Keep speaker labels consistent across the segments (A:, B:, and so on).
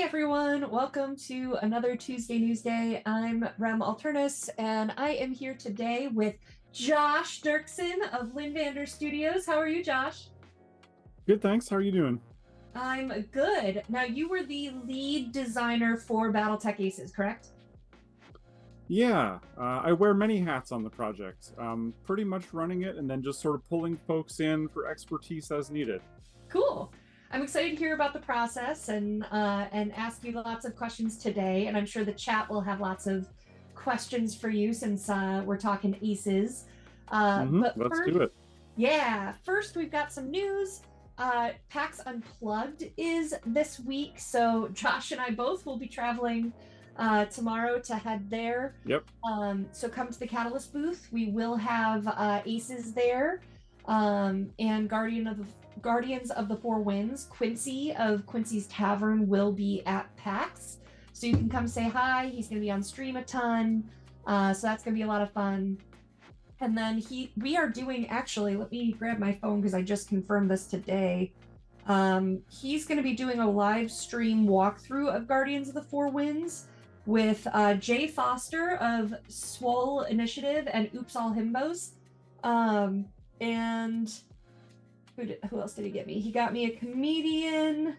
A: everyone, welcome to another Tuesday Newsday. I'm Rem Alternis, and I am here today with Josh Derksen of Lynnvander Studios. How are you, Josh?
B: Good, thanks. How are you doing?
A: I'm good. Now, you were the lead designer for BattleTech Aces, correct?
B: Yeah, I wear many hats on the project. Pretty much running it and then just sort of pulling folks in for expertise as needed.
A: Cool. I'm excited to hear about the process and ask you lots of questions today. And I'm sure the chat will have lots of questions for you since we're talking aces. But
B: Let's
A: first,
B: do it.
A: yeah, first we've got some news. PAX Unplugged is this week, so Josh and I both will be traveling tomorrow to head there.
B: Yep.
A: So come to the Catalyst booth. We will have aces there, and Guardians of the Four Winds. Quincy of Quincy's Tavern will be at PAX, so you can come say hi. He's going to be on stream a ton, so that's going to be a lot of fun. And then we are doing, actually, let me grab my phone because I just confirmed this today. He's going to be doing a live stream walkthrough of Guardians of the Four Winds with Jay Foster of Swole Initiative and Oops All Himbos. And who else did he get me? He got me a comedian.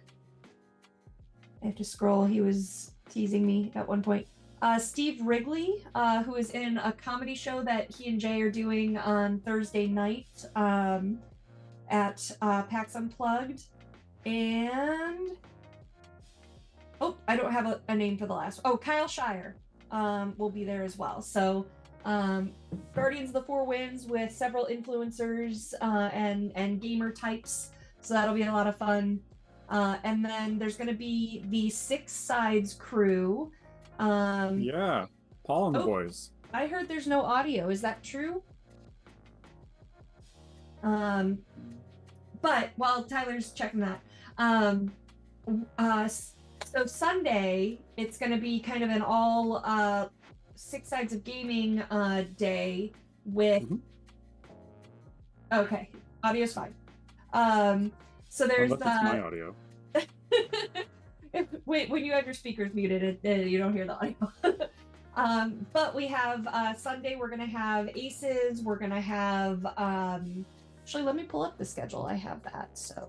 A: I have to scroll. He was teasing me at one point. Steve Wrigley, who is in a comedy show that he and Jay are doing on Thursday night at PAX Unplugged. And I don't have a name for the last one. Oh, Kyle Shire will be there as well. So Guardians of the Four Winds with several influencers and gamer types. So that'll be a lot of fun. And then there's going to be the Six Sides crew.
B: Yeah, Paul and the boys.
A: I heard there's no audio. Is that true? But while Tyler's checking that, so Sunday it's going to be kind of an all Six Sides of Gaming day with. Okay, audio's fine. So there's
B: that's my audio.
A: When you have your speakers muted, you don't hear the audio. But we have Sunday, we're going to have aces. We're going to have, actually, let me pull up the schedule. I have that. So,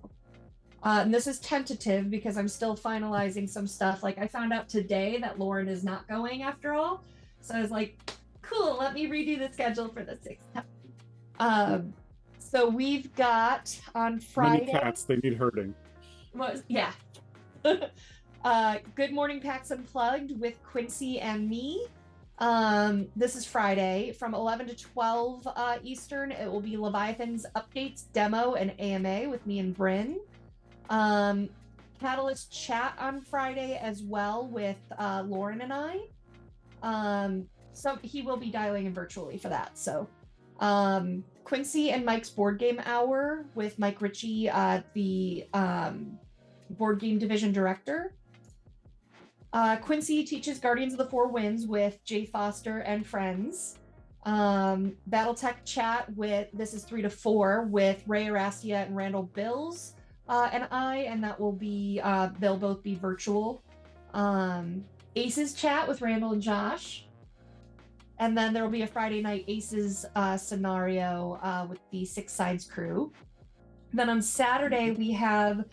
A: and this is tentative because I'm still finalizing some stuff. Like I found out today that Lauren is not going after all. So I was like, cool, let me redo the schedule for the sixth time. So we've got on Friday.
B: Many cats, they need herding.
A: Yeah. Good Morning PAX Unplugged with Quincy and me. This is Friday from 11 to 12 Eastern. It will be Leviathan's updates, demo, and AMA with me and Bryn. Catalyst chat on Friday as well with Lauren and I. So he will be dialing in virtually for that. So Quincy and Mike's board game hour with Mike Ritchie, the board game division director. Quincy teaches Guardians of the Four Winds with Jay Foster and friends. BattleTech chat with, this is 3 to 4, with Ray Arastia and Randall Bills and that will be, they'll both be virtual. Aces chat with Randall and Josh. And then there will be a Friday night Aces scenario with the Six Sides crew. Then on Saturday, we have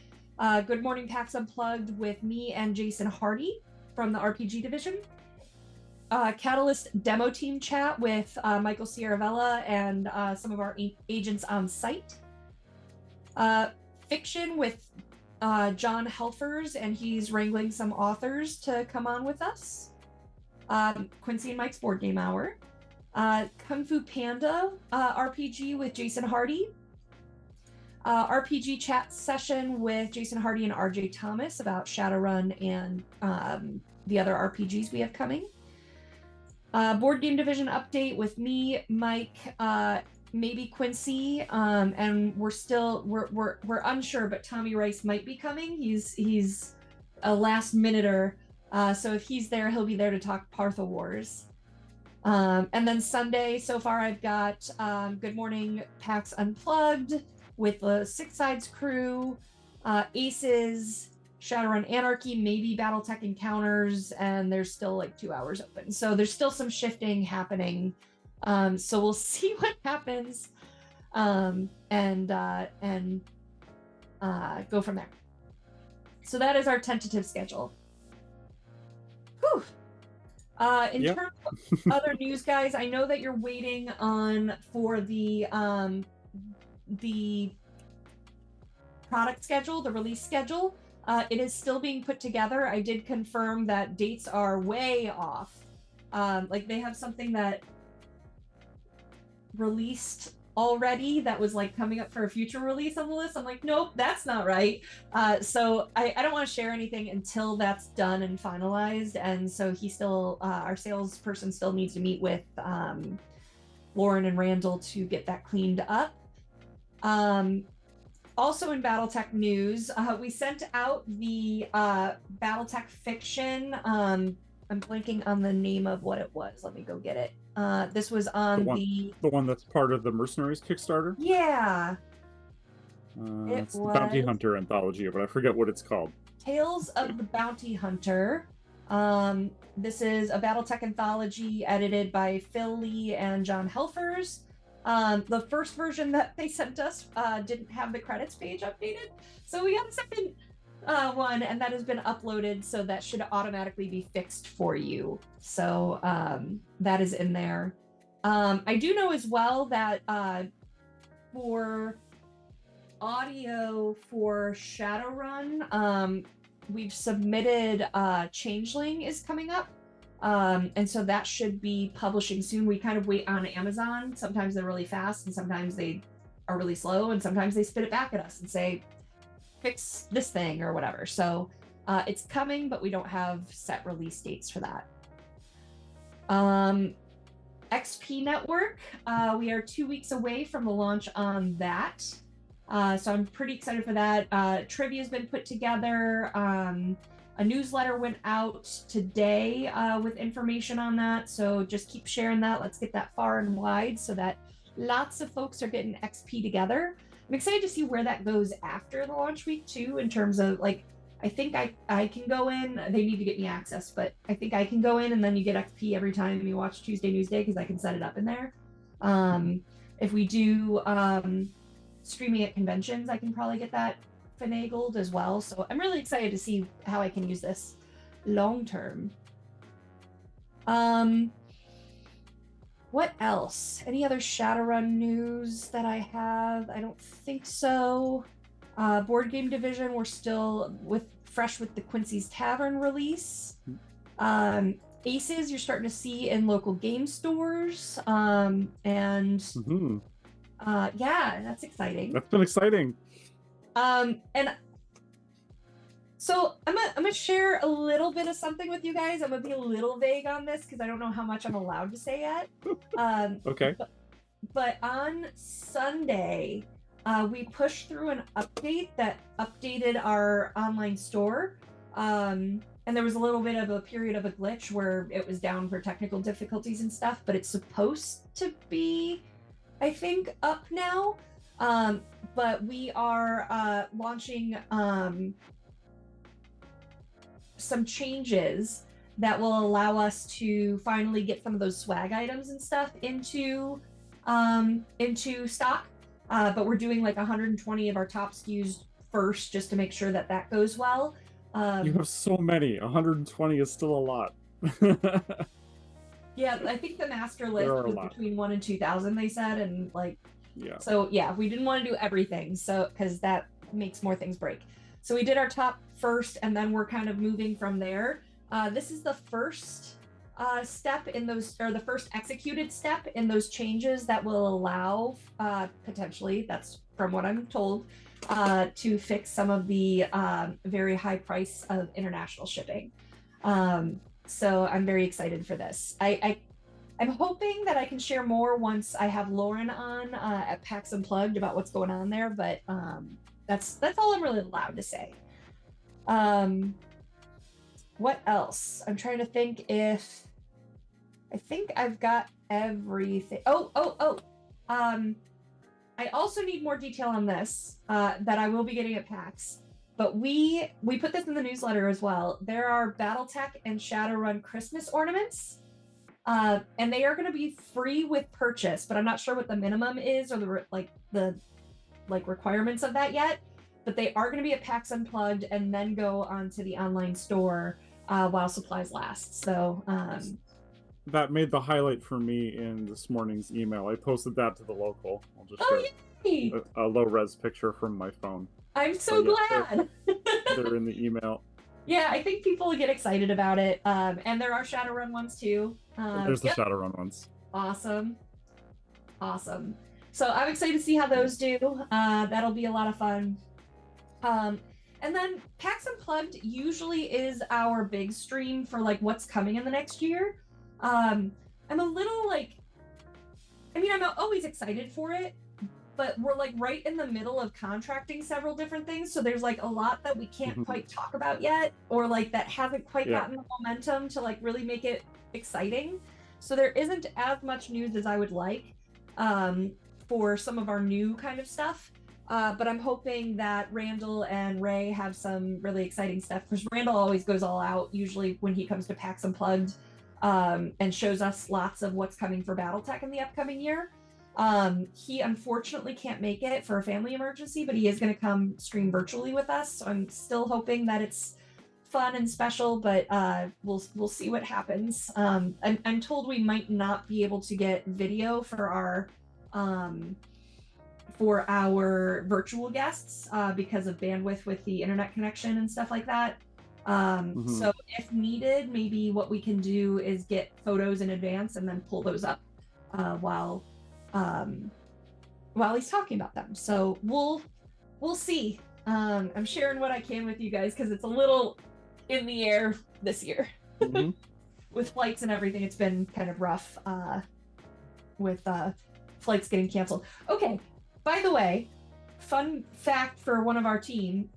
A: Good Morning PAX Unplugged with me and Jason Hardy from the RPG division. Catalyst demo team chat with Michael Sierravella and some of our agents on site. Fiction with John Helfers, and he's wrangling some authors to come on with us. Quincy and Mike's board game hour. Kung Fu Panda RPG with Jason Hardy. RPG chat session with Jason Hardy and RJ Thomas about Shadowrun and the other RPGs we have coming. Board game division update with me, Mike, maybe Quincy, and we're unsure, but Tommy Rice might be coming. He's a last minuter, so if he's there, he'll be there to talk Partha Wars. And then Sunday, so far I've got Good Morning PAX Unplugged with the Six Sides crew, Aces, Shadowrun Anarchy, maybe BattleTech Encounters, and there's still like 2 hours open. So there's still some shifting happening. So we'll see what happens, and go from there. So that is our tentative schedule. Whew. In terms of other news, guys, I know that you're waiting for the product schedule, the release schedule. It is still being put together. I did confirm that dates are way off. Like they have something that released already that was like coming up for a future release on the list. I'm like, nope, that's not right. So I don't want to share anything until that's done and finalized. And so he still, our salesperson still needs to meet with Lauren and Randall to get that cleaned up. Also in BattleTech news, we sent out the BattleTech fiction. I'm blanking on the name of what it was. Let me go get it. This was on the
B: one that's part of the Mercenaries Kickstarter.
A: Yeah,
B: it's the Bounty Hunter anthology, but I forget what it's called.
A: Tales of the Bounty Hunter. This is a BattleTech anthology edited by Phil Lee and John Helfers. The first version that they sent us didn't have the credits page updated, so we got a second one, and that has been uploaded, so that should automatically be fixed for you. So that is in there. I do know as well that for audio for Shadowrun, we've submitted Changeling is coming up. And so that should be publishing soon. We kind of wait on Amazon. Sometimes they're really fast and sometimes they are really slow, and sometimes they spit it back at us and say, fix this thing or whatever. So it's coming, but we don't have set release dates for that. XP Network, we are 2 weeks away from the launch on that. So I'm pretty excited for that. Trivia has been put together. A newsletter went out today with information on that. So just keep sharing that. Let's get that far and wide so that lots of folks are getting XP together. I'm excited to see where that goes after the launch week too, in terms of like, I think I can go in, they need to get me access, but I think I can go in and then you get XP every time you watch Tuesday Newsday because I can set it up in there. If we do streaming at conventions, I can probably get that finagled as well. So I'm really excited to see how I can use this long term. What else? Any other Shadowrun news that I have? I don't think so. Board game division, we're still fresh with the Quincy's Tavern release. Aces, you're starting to see in local game stores. Yeah, that's exciting.
B: That's been exciting.
A: And so I'm gonna share a little bit of something with you guys. I'm gonna be a little vague on this because I don't know how much I'm allowed to say yet.
B: Okay.
A: But on Sunday, we pushed through an update that updated our online store. And there was a little bit of a period of a glitch where it was down for technical difficulties and stuff, but it's supposed to be, I think, up now. But we are launching some changes that will allow us to finally get some of those swag items and stuff into stock. But we're doing like 120 of our top SKUs first, just to make sure that that goes well.
B: You have so many. 120 is still a lot.
A: Yeah, I think the master list was between 1,000 and 2,000, they said, and like,
B: yeah.
A: So yeah, we didn't want to do everything, so because that makes more things break. So we did our top first, and then we're kind of moving from there. This is the first step in those, or the first executed step in those changes that will allow potentially, that's from what I'm told, to fix some of the very high price of international shipping. So I'm very excited for this. I'm hoping that I can share more once I have Lauren on at PAX Unplugged about what's going on there, but that's all I'm really allowed to say. What else? I'm trying to think if I think I've got everything. I also need more detail on this that I will be getting at PAX. but we put this in the newsletter as well. There are BattleTech and Shadowrun Christmas ornaments, and they are going to be free with purchase. But I'm not sure what the minimum is or the requirements of that yet. But they are going to be at PAX Unplugged and then go onto the online store while supplies last. So
B: that made the highlight for me in this morning's email. I posted that to the local. I'll just share a low-res picture from my phone.
A: I'm so glad.
B: They're in the email.
A: Yeah, I think people will get excited about it. And there are Shadowrun ones too.
B: There's the Shadowrun ones.
A: Awesome. So I'm excited to see how those do. That'll be a lot of fun. And then PAX Unplugged usually is our big stream for like what's coming in the next year. I'm a little I'm always excited for it, but we're like right in the middle of contracting several different things. So there's like a lot that we can't quite talk about yet, or like that haven't quite gotten the momentum to like really make it exciting. So there isn't as much news as I would like for some of our new kind of stuff. But I'm hoping that Randall and Ray have some really exciting stuff, because Randall always goes all out usually when he comes to PAX Unplugged and shows us lots of what's coming for BattleTech in the upcoming year. He unfortunately can't make it for a family emergency, but he is going to come stream virtually with us. So I'm still hoping that it's fun and special, but we'll see what happens. I'm told we might not be able to get video for our virtual guests because of bandwidth with the internet connection and stuff like that. So if needed, maybe what we can do is get photos in advance and then pull those up while he's talking about them. So we'll see. I'm sharing what I can with you guys because it's a little in the air this year. With flights and everything, it's been kind of rough with flights getting canceled. Okay, by the way, fun fact for one of our team,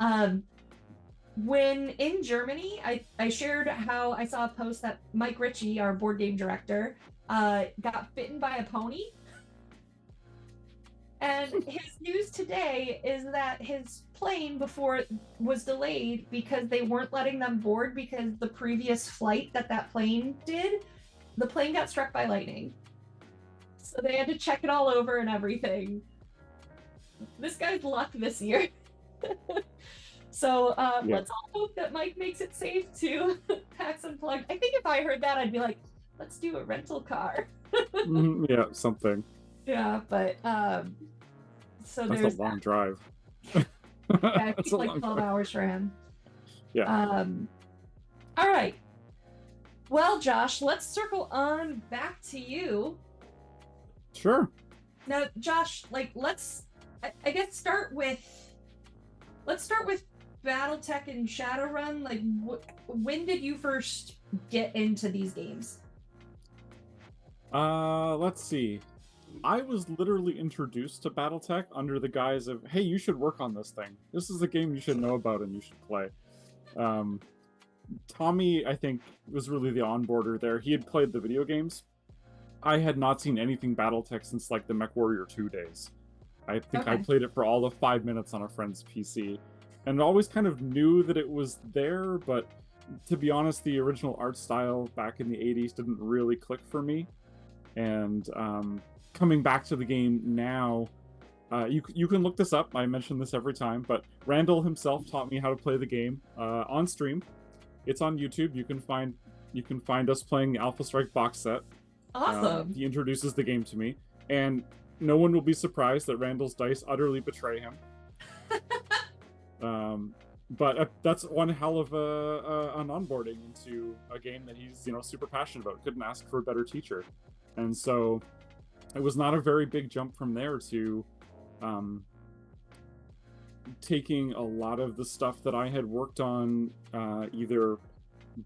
A: when in Germany, I shared how I saw a post that Mike Ritchie, our board game director, got bitten by a pony. And his news today is that his plane was delayed because they weren't letting them board because the previous flight that plane did, the plane got struck by lightning. So they had to check it all over and everything. This guy's luck this year. So let's all hope that Mike makes it safe to PAX Unplugged. I think if I heard that, I'd be like, let's do a rental car.
B: Yeah, something.
A: Yeah, but so
B: that's a long drive.
A: Yeah, it's like 12 hours for him.
B: Yeah.
A: All right. Well, Josh, let's circle on back to you.
B: Sure.
A: Now, Josh, let's start with BattleTech and Shadowrun. When did you first get into these games?
B: Let's see. I was literally introduced to BattleTech under the guise of, hey, you should work on this thing. This is a game you should know about and you should play. Tommy, I think, was really the onboarder there. He had played the video games. I had not seen anything BattleTech since like the MechWarrior 2 days. I think I played it for all of 5 minutes on a friend's PC. And always kind of knew that it was there, but to be honest, the original art style back in the 80s didn't really click for me. And coming back to the game now, you can look this up. I mention this every time, but Randall himself taught me how to play the game on stream. It's on YouTube. You can find us playing the Alpha Strike box set.
A: Awesome.
B: He introduces the game to me, and no one will be surprised that Randall's dice utterly betray him. But that's one hell of an onboarding into a game that he's super passionate about. Couldn't ask for a better teacher. And so it was not a very big jump from there to taking a lot of the stuff that I had worked on either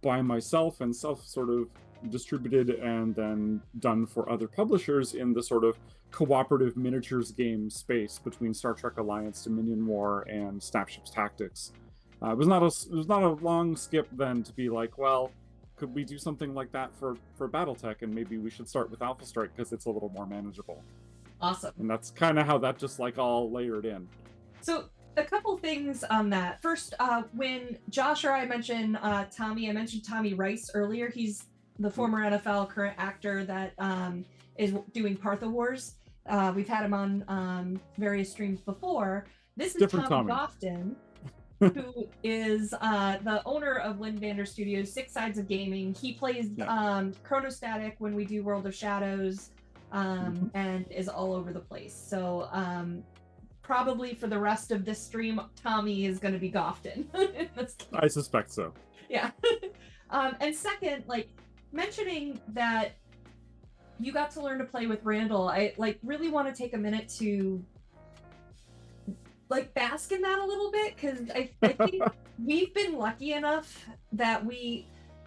B: by myself and self sort of distributed and then done for other publishers in the sort of cooperative miniatures game space between Star Trek Alliance, Dominion War, and Snapship's Tactics. It was not a long skip then to be like, well, could we do something like that for BattleTech, and maybe we should start with Alpha Strike because it's a little more manageable.
A: Awesome.
B: And that's kind of how that just like all layered in.
A: So a couple things on that. First, when Josh or I mentioned Tommy, I mentioned Tommy Rice earlier. He's the former NFL current actor that is doing Partha Wars. We've had him on various streams before. This is
B: Different
A: Tommy
B: Tommy.
A: Gofton, who is the owner of Lynnvander Studios, Six Sides of Gaming. He plays Chronostatic when we do World of Shadows, and is all over the place. So probably for the rest of this stream, Tommy is going to be Gofton.
B: I suspect so.
A: Yeah. And second, like, mentioning that you got to learn to play with Randall, I like really want to take a minute to like bask in that a little bit, because I think we've been lucky enough that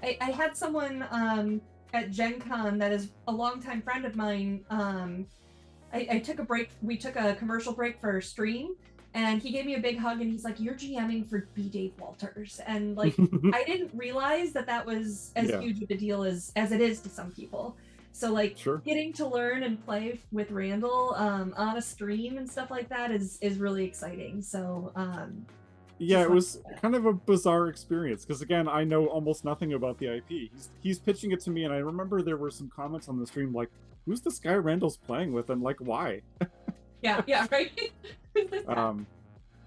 A: I had someone at Gen Con that is a longtime friend of mine. I took a break. We took a commercial break for stream, and he gave me a big hug, and he's like, "You're GMing for B. Dave Walters," and like I didn't realize that was as huge of a deal as it is to some people. So like getting to learn and play with Randall on a stream and stuff like that is really exciting. So
B: yeah, it was kind of a bizarre experience because again, I know almost nothing about the IP. He's pitching it to me, and I remember there were some comments on the stream like, "Who's this guy Randall's playing with?" and like, why?
A: Yeah, right.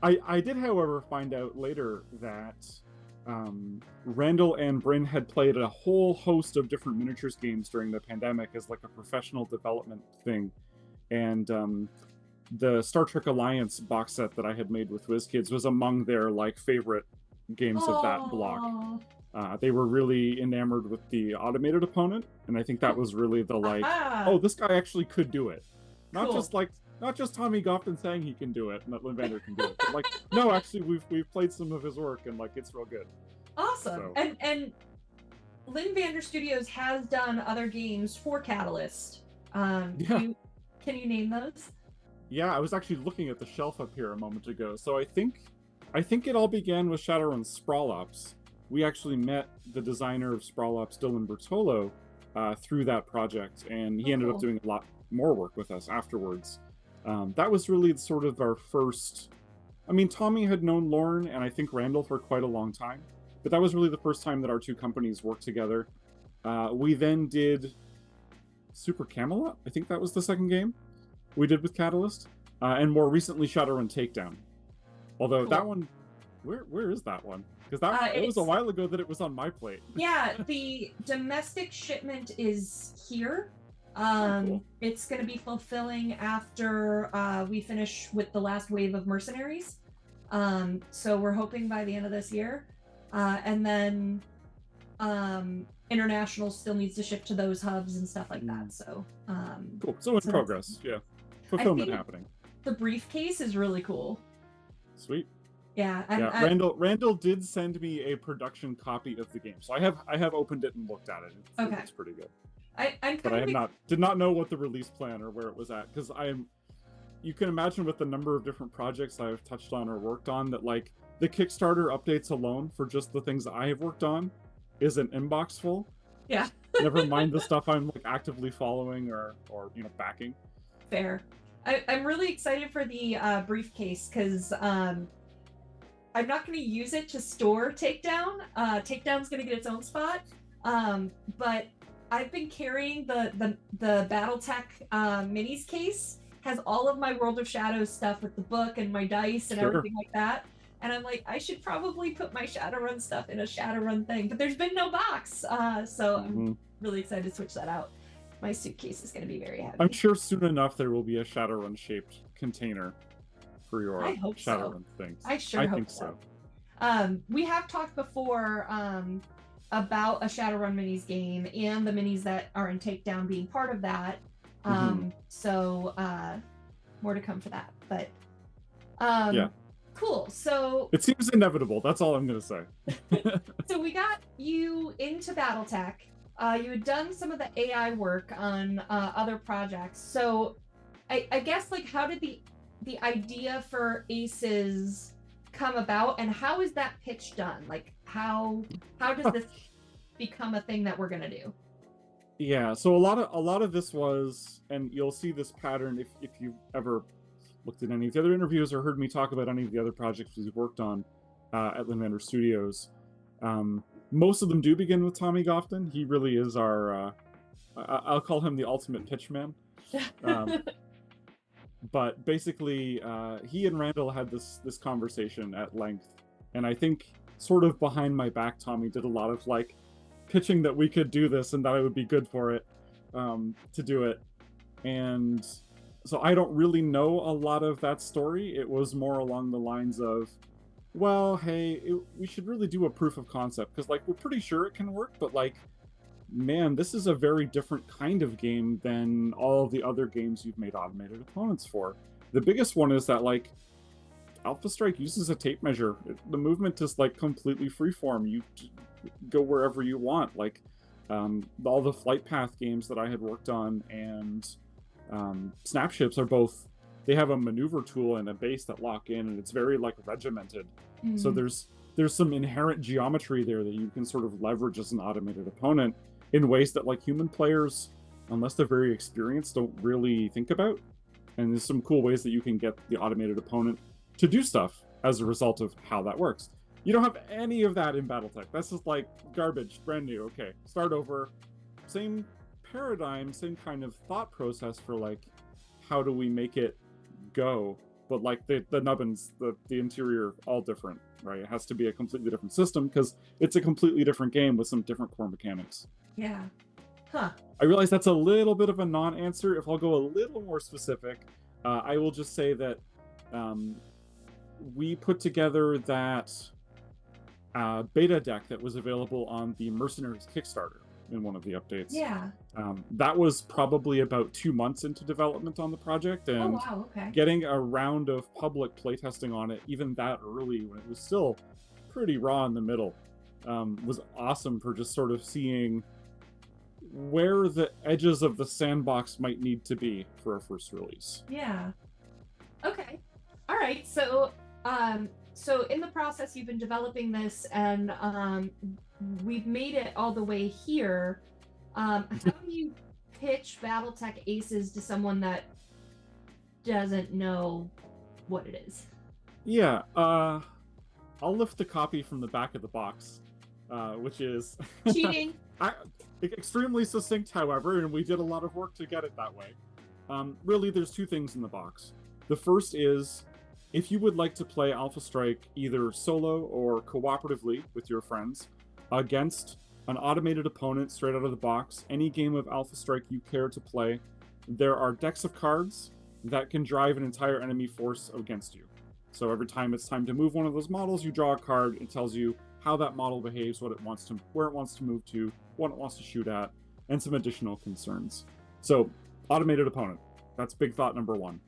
B: I did, however, find out later that Randall and Bryn had played a whole host of different miniatures games during the pandemic as like a professional development thing, and the Star Trek Alliance box set that I had made with WizKids was among their like favorite games of that block. They were really enamored with the automated opponent, and I think that was really the like, oh, this guy actually could do it, not just Tommy Gofton saying he can do it and that Lynnvander can do it, but like, no, actually we've played some of his work and like it's real good.
A: Awesome. So. And Lynnvander Studios has done other games for Catalyst. Can you name those?
B: Yeah, I was actually looking at the shelf up here a moment ago. So I think it all began with Shadowrun Sprawl Ops. We actually met the designer of Sprawl Ops, Dylan Bertolo, through that project, and he ended up doing a lot more work with us afterwards. That was really sort of our first... I mean, Tommy had known Lauren and I think Randall for quite a long time, but that was really the first time that our two companies worked together. We then did Super Camelot. I think that was the second game we did with Catalyst. And more recently, Shadowrun Takedown. Although that one... Where is that one? Because it was a while ago that it was on my plate.
A: Yeah, the domestic shipment is here. It's going to be fulfilling after we finish with the last wave of mercenaries. So we're hoping by the end of this year. And then international still needs to ship to those hubs and stuff like that. So
B: cool. So in progress. Yeah. Fulfillment happening.
A: The briefcase is really cool.
B: Sweet.
A: Yeah.
B: Randall did send me a production copy of the game. So I have opened it and looked at it. It's pretty good. Did not know what the release plan or where it was at, because you can imagine with the number of different projects I've touched on or worked on that like the Kickstarter updates alone for just the things I have worked on is an inbox full.
A: Yeah.
B: Never mind the stuff I'm like actively following or backing.
A: Fair. I'm really excited for the briefcase because I'm not going to use it to store Takedown. Takedown's going to get its own spot, but I've been carrying the BattleTech minis case. Has all of my World of Shadows stuff with the book and my dice and everything like that. And I'm like, I should probably put my Shadowrun stuff in a Shadowrun thing, but there's been no box. So I'm really excited to switch that out. My suitcase is going to be very heavy.
B: I'm sure soon enough there will be a Shadowrun shaped container for your Shadowrun things.
A: I think so. We have talked before about a Shadowrun minis game and the minis that are in Takedown being part of that. So more to come for that. But cool. So
B: it seems inevitable. That's all I'm gonna say.
A: So we got you into BattleTech. You had done some of the AI work on other projects. So I guess like how did the idea for Aces come about, and how is that pitch done? Like how does this become a thing that we're gonna do?
B: Yeah, so a lot of this was, and you'll see this pattern if you've ever looked at any of the other interviews or heard me talk about any of the other projects we've worked on at Lynnvander Studios, most of them do begin with Tommy Gofton. He really is our, I'll call him the ultimate pitchman. But basically, he and Randall had this conversation at length, and I think sort of behind my back, Tommy did a lot of like pitching that we could do this and that I would be good for it, to do it. And so I don't really know a lot of that story. It was more along the lines of, well, hey, we should really do a proof of concept, because like we're pretty sure it can work, but like, man, this is a very different kind of game than all of the other games you've made automated opponents for. The biggest one is that like Alpha Strike uses a tape measure. The movement is like completely freeform. You go wherever you want. Like all the flight path games that I had worked on and Snapships are both, they have a maneuver tool and a base that lock in, and it's very like regimented. So there's some inherent geometry there that you can sort of leverage as an automated opponent in ways that like human players, unless they're very experienced, don't really think about. And there's some cool ways that you can get the automated opponent to do stuff as a result of how that works. You don't have any of that in BattleTech. That's just like garbage, brand new. Okay, start over. Same paradigm, same kind of thought process for like, how do we make it go? But like the nubbins, the interior, all different, right? It has to be a completely different system because it's a completely different game with some different core mechanics.
A: Yeah. Huh.
B: I realize that's a little bit of a non-answer. If I'll go a little more specific, I will just say that we put together that beta deck that was available on the Mercenaries Kickstarter in one of the updates.
A: Yeah.
B: That was probably about 2 months into development on the project, and getting a round of public playtesting on it, even that early when it was still pretty raw in the middle, was awesome for just sort of seeing where the edges of the sandbox might need to be for a first release.
A: Yeah. Okay. All right. So, so in the process, you've been developing this, and we've made it all the way here. How do you pitch BattleTech Aces to someone that doesn't know what it is?
B: Yeah. I'll lift the copy from the back of the box, which is
A: cheating.
B: Extremely succinct, however, and we did a lot of work to get it that way. Really, there's 2 things in the box. The first is, if you would like to play Alpha Strike either solo or cooperatively with your friends against an automated opponent straight out of the box, any game of Alpha Strike you care to play, there are decks of cards that can drive an entire enemy force against you. So every time it's time to move one of those models, you draw a card. It tells you how that model behaves, what it wants to, where it wants to move to, what it wants to shoot at, and some additional concerns. So, automated opponent. That's big thought number 1.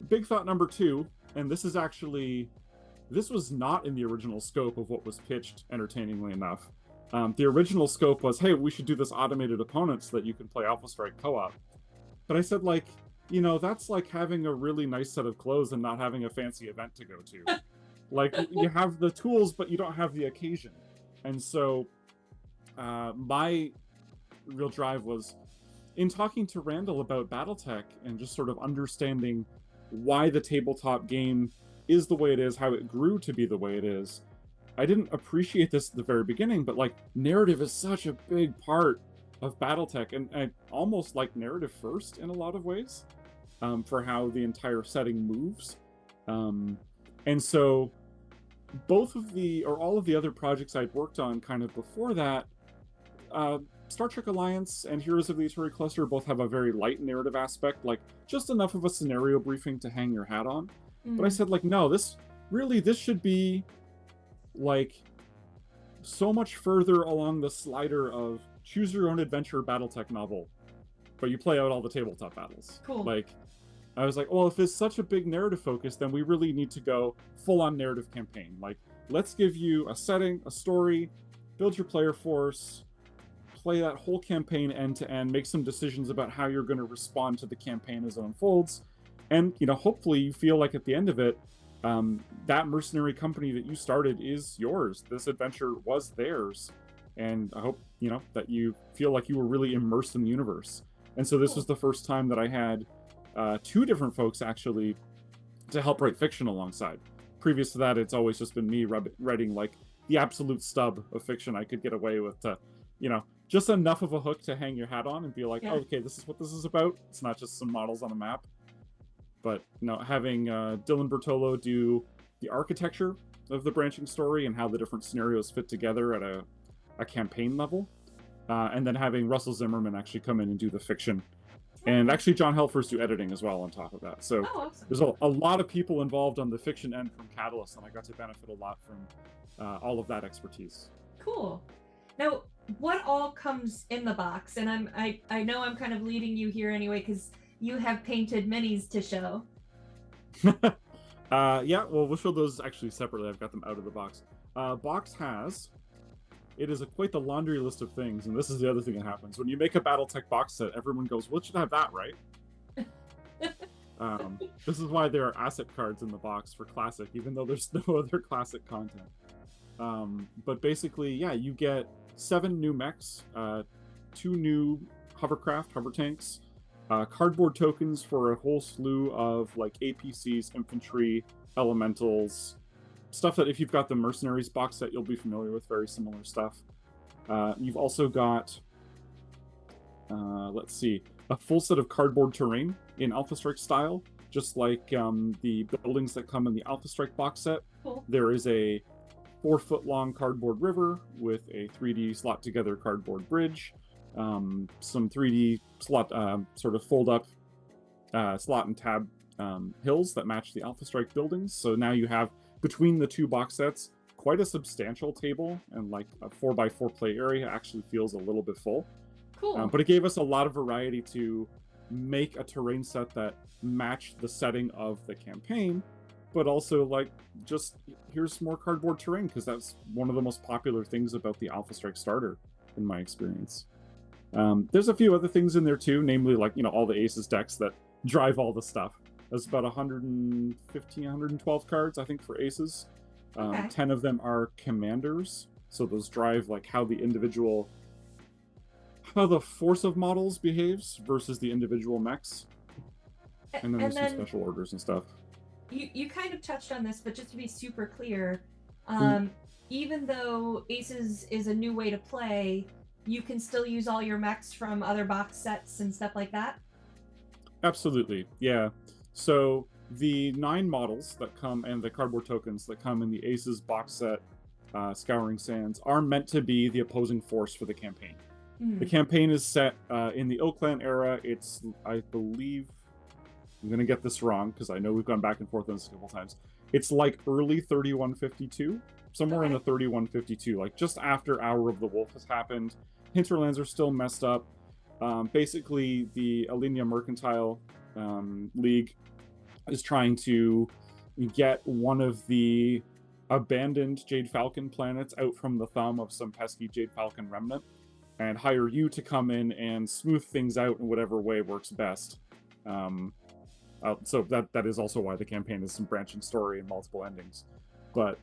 B: Big thought number 2, and this was not in the original scope of what was pitched, entertainingly enough. The original scope was, hey, we should do this automated opponent so that you can play Alpha Strike co-op. But I said, like, you know, that's like having a really nice set of clothes and not having a fancy event to go to. Like, you have the tools, but you don't have the occasion. And so my real drive was, in talking to Randall about BattleTech and just sort of understanding why the tabletop game is the way it is, how it grew to be the way it is. I didn't appreciate this at the very beginning, but like, narrative is such a big part of BattleTech, and I almost like narrative first in a lot of ways, for how the entire setting moves. And so both of the, or all of the other projects I'd worked on kind of before that, Star Trek Alliance and Heroes of the Atari Cluster both have a very light narrative aspect, like just enough of a scenario briefing to hang your hat on. But I said, like, no, this should be like so much further along the slider of choose your own adventure BattleTech novel, but you play out all the tabletop battles.
A: Cool.
B: Like, I was like, well, if it's such a big narrative focus, then we really need to go full-on narrative campaign. Like, let's give you a setting, a story, build your player force, play that whole campaign end to end, make some decisions about how you're going to respond to the campaign as it unfolds, and, you know, hopefully you feel like at the end of it, that mercenary company that you started is yours. This adventure was theirs, and I hope, you know, that you feel like you were really immersed in the universe. And so this was the first time that I had 2 different folks actually to help write fiction alongside. Previous to that, it's always just been me writing like the absolute stub of fiction I could get away with to, just enough of a hook to hang your hat on and be like, oh, okay, this is what this is about. It's not just some models on a map. But having Dylan Bertolo do the architecture of the branching story and how the different scenarios fit together at a campaign level, and then having Russell Zimmerman actually come in and do the fiction, and actually John Helfers do editing as well on top of that. So
A: awesome.
B: There's a lot of people involved on the fiction end from Catalyst, and I got to benefit a lot from all of that expertise.
A: Cool. Now, what all comes in the box? And I know I'm kind of leading you here anyway, because you have painted minis to show.
B: Yeah, well, we'll show those actually separately. I've got them out of the box. Box has... It is quite the laundry list of things, and this is the other thing that happens. When you make a BattleTech box set, everyone goes, well, it should have that, right? This is why there are asset cards in the box for Classic, even though there's no other Classic content. But basically, yeah, you get 7 new mechs, 2 new hover tanks, cardboard tokens for a whole slew of like APCs, infantry, elementals, stuff that if you've got the Mercenaries box set, you'll be familiar with, very similar stuff. You've also got, let's see, a full set of cardboard terrain in Alpha Strike style, just like the buildings that come in the Alpha Strike box set.
A: Cool.
B: There is a 4-foot-long cardboard river with a 3D slot-together cardboard bridge, some 3D slot, sort of fold-up slot and tab hills that match the Alpha Strike buildings. So now you have, between the 2 box sets, quite a substantial table, and like a 4x4 play area actually feels a little bit full.
A: Cool.
B: But it gave us a lot of variety to make a terrain set that matched the setting of the campaign, but also like, just here's more cardboard terrain, because that's one of the most popular things about the Alpha Strike starter, in my experience. There's a few other things in there too, namely like, all the Aces decks that drive all the stuff. There's about 115, 112 cards, I think, for Aces.
A: Okay.
B: 10 of them are commanders, so those drive like how the force of models behaves versus the individual mechs. And then there's some special orders and stuff.
A: You kind of touched on this, but just to be super clear, even though Aces is a new way to play, you can still use all your mechs from other box sets and stuff like that?
B: Absolutely, yeah. So the 9 models that come, and the cardboard tokens that come in the Aces box set, Scouring Sands, are meant to be the opposing force for the campaign. The campaign is set in the Oakland era. It's, I believe, I'm going to get this wrong because I know we've gone back and forth on this a couple times. It's like early 3152, somewhere in the 3152, like just after Hour of the Wolf has happened. Hinterlands are still messed up. Basically, the Alenia Mercantile League is trying to get one of the abandoned Jade Falcon planets out from the thumb of some pesky Jade Falcon remnant, and hire you to come in and smooth things out in whatever way works best. So that is also why the campaign is some branching story and multiple endings. But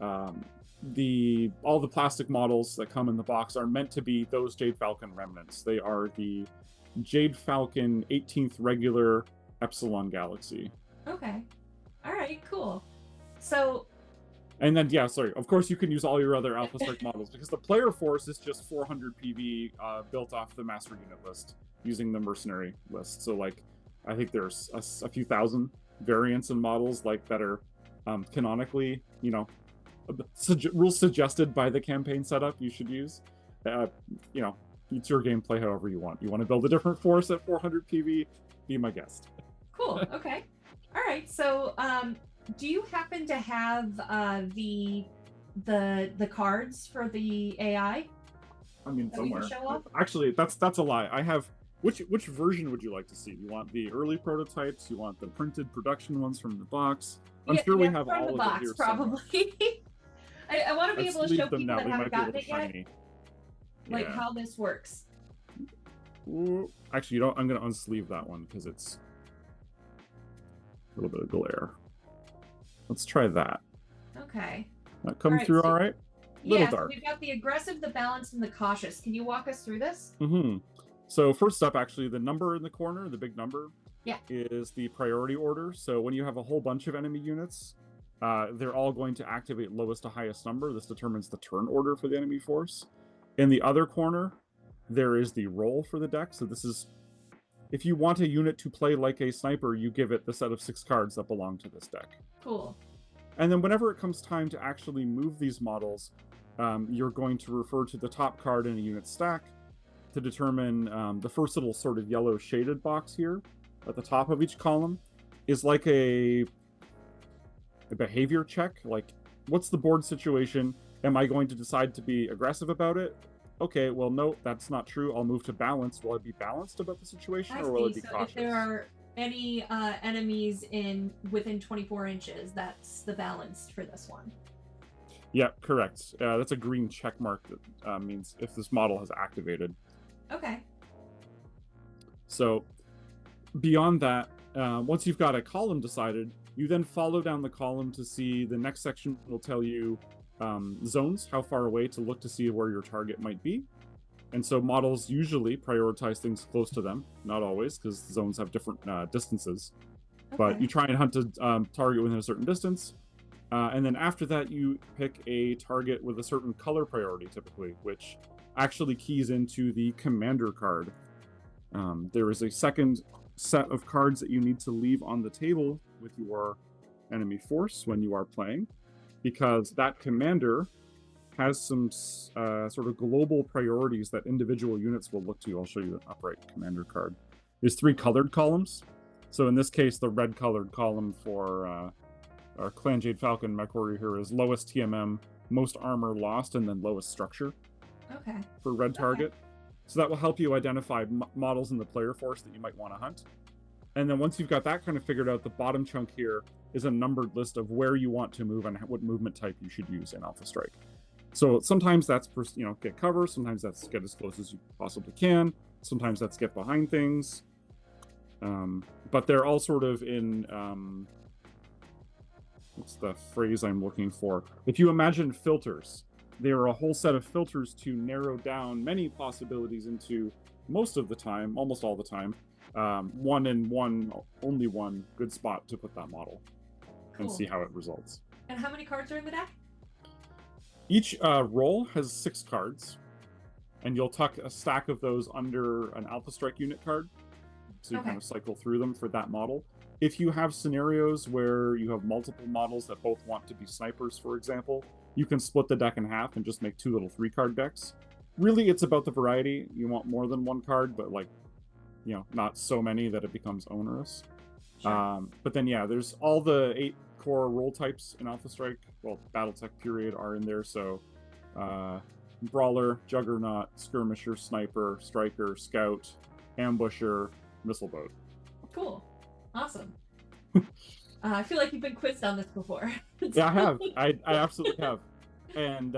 B: all the plastic models that come in the box are meant to be those Jade Falcon remnants. They are the Jade Falcon 18th regular Epsilon Galaxy.
A: Okay. All right, cool. So...
B: And then, yeah, sorry, of course you can use all your other Alpha Strike models, because the player force is just 400 PV built off the Master Unit list, using the Mercenary list. So, like, I think there's a few thousand variants and models, like, that are canonically, rules suggested by the campaign setup you should use. It's your game, play however you want. You want to build a different force at 400 PV? Be my guest.
A: Cool, okay. All right, so... do you happen to have the cards for the AI?
B: I mean, somewhere.
A: Show off?
B: Actually, that's a lie. I have. Which version would you like to see? You want the early prototypes? You want the printed production ones from the box? I'm sure we have all of it here.
A: Probably. I want to be able to show people that haven't gotten it yet, like how this works.
B: Ooh. Actually, I'm going to unsleeve that one because it's a little bit of glare. Let's try that.
A: Okay.
B: That come through all right? Little dark.
A: So we've got the aggressive, the balanced, and the cautious. Can you walk us through this?
B: So first up, actually, the number in the corner, the big number,
A: Yeah.
B: is the priority order. So when you have a whole bunch of enemy units, they're all going to activate lowest to highest number. This determines the turn order for the enemy force. In the other corner, there is the roll for the deck. So this is, if you want a unit to play like a sniper, you give it the set of 6 cards that belong to this deck.
A: Cool.
B: And then whenever it comes time to actually move these models, you're going to refer to the top card in a unit stack to determine the first little sort of yellow shaded box here at the top of each column is like a behavior check. Like, what's the board situation? Am I going to decide to be aggressive about it? Okay, well, no, that's not true. I'll move to balance. Will I be balanced about the situation, or will I be cautious?
A: If there are any enemies within 24 inches, that's the balanced for this one.
B: Yeah, correct. That's a green check mark that means if this model has activated.
A: Okay.
B: So beyond that, once you've got a column decided, you then follow down the column to see the next section will tell you zones, how far away to look to see where your target might be. And so models usually prioritize things close to them, not always, because zones have different distances. Okay. But you try and hunt a target within a certain distance. And then after that, you pick a target with a certain color priority, typically, which actually keys into the commander card. There is a second set of cards that you need to leave on the table with your enemy force when you are playing, because that commander has some sort of global priorities that individual units will look to. I'll show you the upright commander card. There's 3 colored columns. So in this case, the red colored column for our Clan Jade Falcon mech warrior here is lowest TMM, most armor lost, and then lowest structure.
A: Okay.
B: For red target. Okay. So that will help you identify models in the player force that you might want to hunt. And then once you've got that kind of figured out, the bottom chunk here is a numbered list of where you want to move and what movement type you should use in Alpha Strike. So sometimes that's, get cover. Sometimes that's get as close as you possibly can. Sometimes that's get behind things. But they're all sort of in, what's the phrase I'm looking for? If you imagine filters, there are a whole set of filters to narrow down many possibilities into, most of the time, almost all the time, only one good spot to put that model. Cool. And see how it results.
A: And how many cards are in the deck?
B: Each roll has 6 cards, and you'll tuck a stack of those under an Alpha Strike unit card, so you kind of cycle through them for that model. If you have scenarios where you have multiple models that both want to be snipers, for example, you can split the deck in half and just make 2 little 3-card decks. Really, it's about the variety. You want more than 1 card, but not so many that it becomes onerous. Sure. But then, there's all the 8 core role types in Alpha Strike. Well, BattleTech period are in there. So, Brawler, Juggernaut, Skirmisher, Sniper, Striker, Scout, Ambusher, Missile Boat.
A: Cool. Awesome. I feel like you've been quizzed on this before.
B: Yeah, I have. I absolutely have. And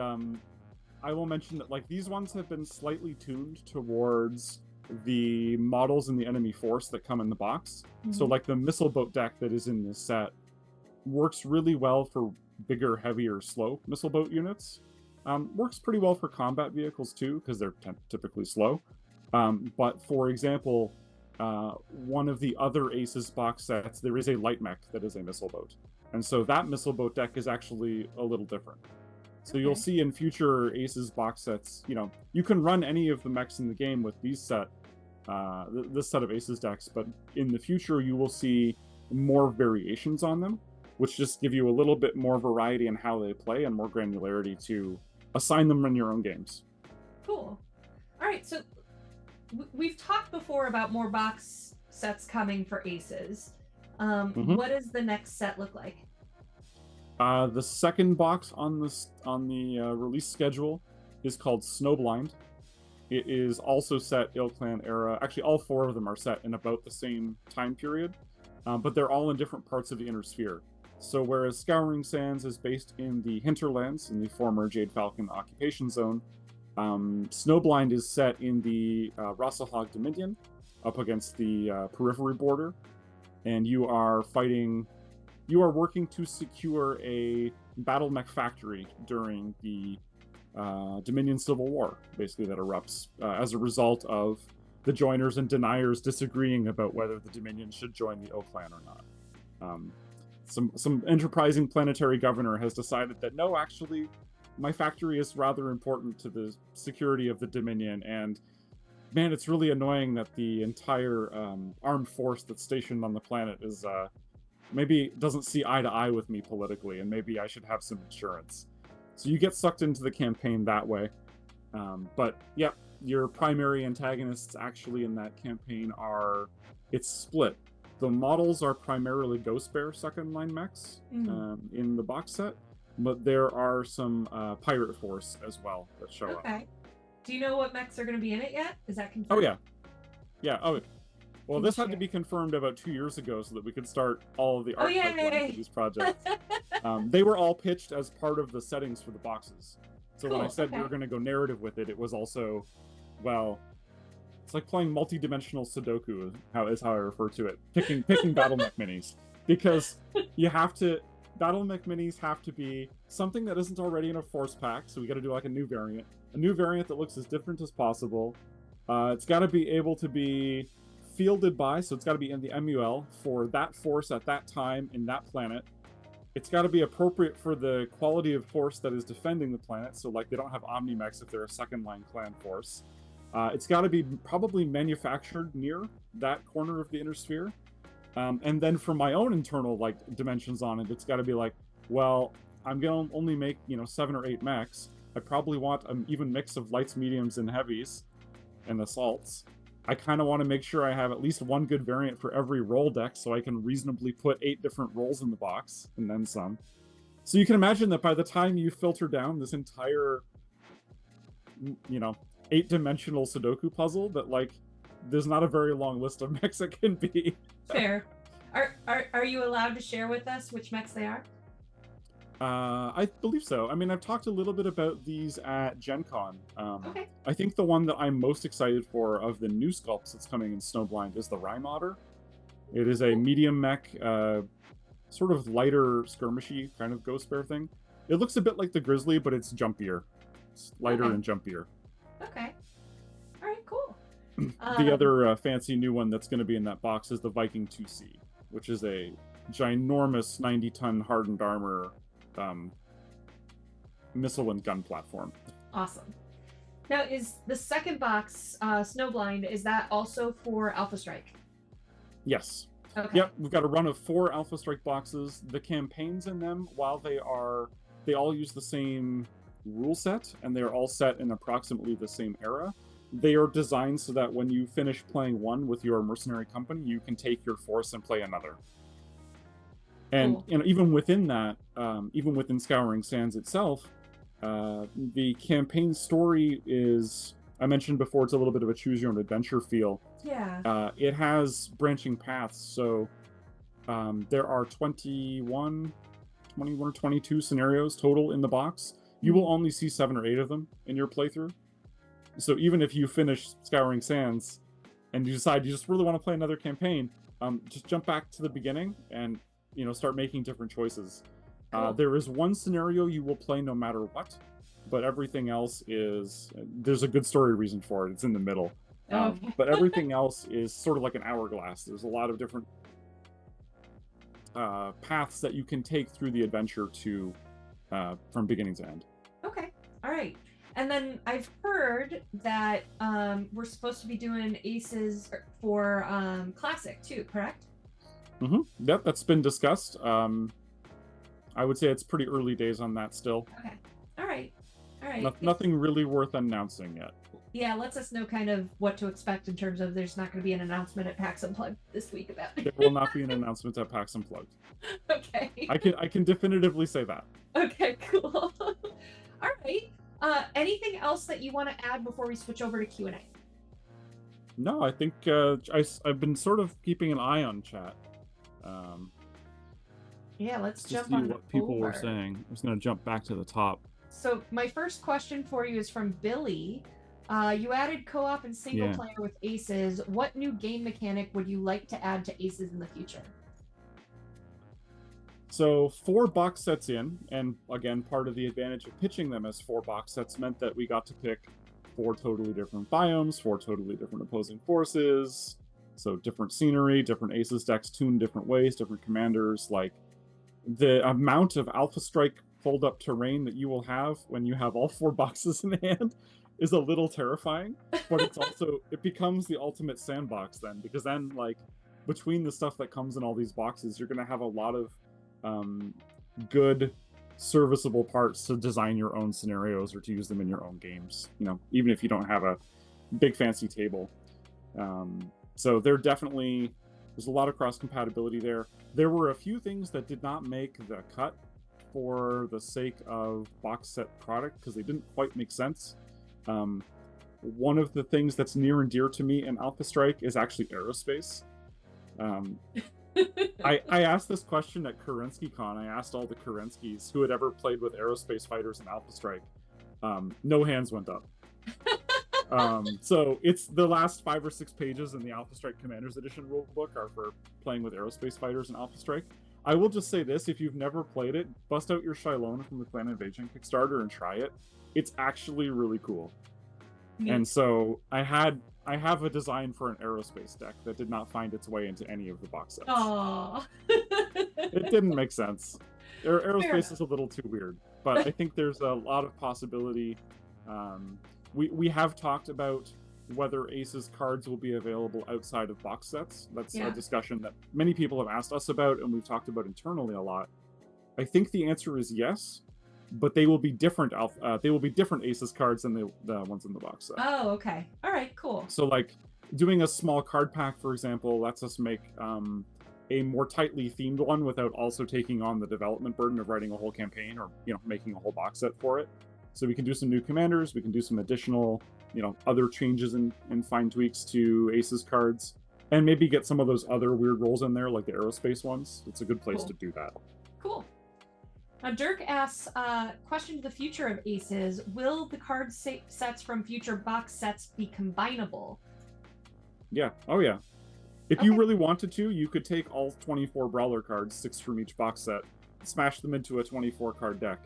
B: I will mention that these ones have been slightly tuned towards the models in the enemy force that come in the box. Mm-hmm. So the Missile Boat deck that is in this set works really well for bigger, heavier, slow Missile Boat units. Works pretty well for combat vehicles too, because they're typically slow. But for example, one of the other Aces box sets, there is a light mech that is a Missile Boat. And so that Missile Boat deck is actually a little different. So you'll see in future Aces box sets, you can run any of the mechs in the game with this set of Aces decks, but in the future you will see more variations on them, which just give you a little bit more variety in how they play and more granularity to assign them in your own games.
A: Cool. All right, so we've talked before about more box sets coming for Aces. What does the next set look like?
B: The second box on the release schedule is called Snowblind. It is also set Ilclan era. Actually, all 4 of them are set in about the same time period, but they're all in different parts of the Inner Sphere. So whereas Scouring Sands is based in the Hinterlands, in the former Jade Falcon occupation zone, Snowblind is set in the Rasahog Dominion, up against the periphery border, and you are working to secure a battle mech factory during the Dominion Civil War, basically, that erupts as a result of the joiners and deniers disagreeing about whether the Dominion should join the O-Clan or not. Some enterprising planetary governor has decided that no, actually, my factory is rather important to the security of the Dominion, and man, it's really annoying that the entire armed force that's stationed on the planet is maybe doesn't see eye to eye with me politically, and maybe I should have some insurance. So you get sucked into the campaign that way. But yeah, your primary antagonists actually in that campaign it's split. The models are primarily Ghost Bear second line mechs in the box set, but there are some Pirate Force as well that show up.
A: Okay. Do you know what mechs are going to be in it yet? Is that confirmed?
B: Oh yeah. Yeah. Oh, well, this had to be confirmed about 2 years ago so that we could start all of the art pipeline for these projects. They were all pitched as part of the settings for the boxes. So when I said we were going to go narrative with it, it was also, well, it's like playing multi-dimensional Sudoku is how I refer to it. Picking BattleMech minis. Because BattleMech minis have to be something that isn't already in a force pack, so we got to do like a new variant that looks as different as possible. It's got to be able to be fielded by, so it's got to be in the MUL for that force at that time in that planet. It's got to be appropriate for the quality of force that is defending the planet, so like they don't have Omnimex if they're a second line clan force. It's got to be probably manufactured near that corner of the inner sphere. And then for my own internal like dimensions on it, it's got to be like, well, I'm gonna only make 7 or 8 mechs. I probably want an even mix of lights, mediums, and heavies, and assaults. I kind of want to make sure I have at least one good variant for every roll deck, so I can reasonably put 8 different rolls in the box and then some. So you can imagine that by the time you filter down this entire, 8-dimensional Sudoku puzzle, that like there's not a very long list of mechs it can be.
A: Fair. Are you allowed to share with us which mechs they are?
B: I believe so. I mean, I've talked a little bit about these at Gen Con.
A: Okay.
B: I think the one that I'm most excited for of the new sculpts that's coming in Snowblind is the Rhyme Otter. It is a medium mech, sort of lighter skirmishy kind of Ghost Bear thing. It looks a bit like the Grizzly, but it's jumpier. It's lighter and jumpier.
A: Okay. All right, cool.
B: The other fancy new one that's going to be in that box is the Viking 2C, which is a ginormous 90-ton hardened armor missile and gun platform.
A: Awesome. Now, is the second box, Snowblind, is that also for Alpha Strike?
B: Yes.
A: Okay.
B: Yep, we've got a run of 4 Alpha Strike boxes. The campaigns in them, while they all use the same rule set, and they're all set in approximately the same era, they are designed so that when you finish playing one with your mercenary company, you can take your force and play another. And
A: cool.
B: Even within that, even within Scouring Sands itself, the campaign story is, I mentioned before, it's a little bit of a choose your own adventure feel.
A: Yeah.
B: It has branching paths, so there are 21 or 22 scenarios total in the box. You will only see 7 or 8 of them in your playthrough. So even if you finish Scouring Sands and you decide you just really want to play another campaign, just jump back to the beginning and start making different choices.
A: Cool.
B: There is one scenario you will play no matter what, but everything else there's a good story reason for it. It's in the middle.
A: Okay.
B: But everything else is sort of like an hourglass. There's a lot of different paths that you can take through the adventure from beginning to end.
A: Okay. All right. And then I've heard that we're supposed to be doing aces for Classic too, correct?
B: Mm-hmm. Yep, that's been discussed. I would say it's pretty early days on that still.
A: Okay. All right. All right.
B: Nothing really worth announcing yet.
A: Yeah, lets us know kind of what to expect in terms of there's not going to be an announcement at PAX Unplugged this week about it.
B: There will not be an announcement at PAX Unplugged.
A: Okay.
B: I can definitively say that.
A: Okay, cool. All right. Anything else that you want to add before we switch over to Q&A?
B: No, I think I've been sort of keeping an eye on chat.
A: Yeah, let's jump
B: see
A: on
B: what people were saying. I'm just going to jump back to the top.
A: So my first question for you is from Billy. You added co-op and single player with aces. What new game mechanic would you like to add to aces in the future?
B: So 4 box sets in, and again, part of the advantage of pitching them as 4 box sets meant that we got to pick 4 totally different biomes, 4 totally different opposing forces. So different scenery, different Aces decks tuned different ways, different commanders. Like, the amount of Alpha Strike fold-up terrain that you will have when you have all 4 boxes in hand is a little terrifying. But it's also, it becomes the ultimate sandbox then, because then, like, between the stuff that comes in all these boxes, you're going to have a lot of good, serviceable parts to design your own scenarios or to use them in your own games, you know, even if you don't have a big fancy table. So there's a lot of cross-compatibility there. There were a few things that did not make the cut for the sake of box set product because they didn't quite make sense. One of the things that's near and dear to me in Alpha Strike is actually aerospace. I asked this question at KerenskyCon. I asked all the Kerenskys who had ever played with aerospace fighters in Alpha Strike. No hands went up. So it's the last 5 or 6 pages in the Alpha Strike Commanders Edition rulebook are for playing with aerospace fighters in Alpha Strike. I will just say this, if you've never played it, bust out your Shylone from the Clan Invasion Kickstarter and try it. It's actually really cool. Yeah. And so I have a design for an aerospace deck that did not find its way into any of the box sets.
A: Aww.
B: It didn't make sense. Aerospace is a little too weird, but I think there's a lot of possibility. We have talked about whether Aces cards will be available outside of box sets. That's a discussion that many people have asked us about, and we've talked about internally a lot. I think the answer is yes, but they will be different. They will be different Aces cards than the ones in the box set.
A: Oh, okay. All right, cool.
B: So, like, doing a small card pack, for example, lets us make a more tightly themed one without also taking on the development burden of writing a whole campaign or, you know, making a whole box set for it. So we can do some new commanders, we can do some additional, you know, other changes and fine tweaks to Aces cards, and maybe get some of those other weird rolls in there, like the aerospace ones. It's a good place to do that.
A: Cool. Now, Dirk asks, question to the future of Aces, will the card sets from future box sets be combinable?
B: Yeah. Oh, yeah. If you really wanted to, you could take all 24 Brawler cards, 6 from each box set, smash them into a 24-card deck.